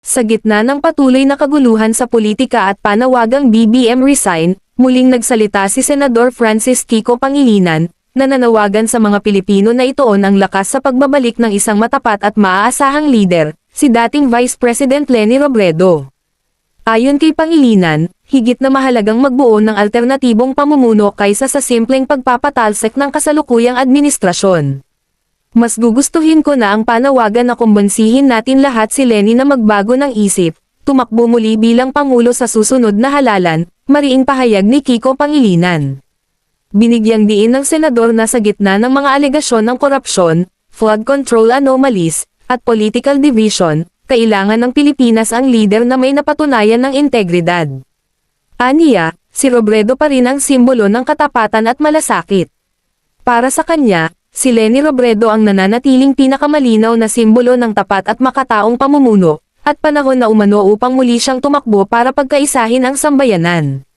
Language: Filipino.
Sa gitna ng patuloy na kaguluhan sa politika at panawagang BBM resign, muling nagsalita si Senador Francis Kiko Pangilinan, na nanawagan sa mga Pilipino na ituon ang lakas sa pagbabalik ng isang matapat at maaasahang lider, si dating Vice President Leni Robredo. Ayon kay Pangilinan, higit na mahalagang magbuo ng alternatibong pamumuno kaysa sa simpleng pagpapatalsik ng kasalukuyang administrasyon. Mas gugustuhin ko na ang panawagan na kumbinsihin natin lahat si Leni na magbago ng isip, tumakbo muli bilang Pangulo sa susunod na halalan, mariing pahayag ni Kiko Pangilinan. Binigyang diin ng senador na sa gitna ng mga alegasyon ng korupsyon, flood control anomalies, at political division, kailangan ng Pilipinas ang lider na may napatunayan ng integridad. Aniya, si Robredo pa rin ang simbolo ng katapatan at malasakit. Para sa kanya, si Leni Robredo ang nananatiling pinakamalinaw na simbolo ng tapat at makataong pamumuno, at panahon na umano upang muli siyang tumakbo para pagkaisahin ang sambayanan.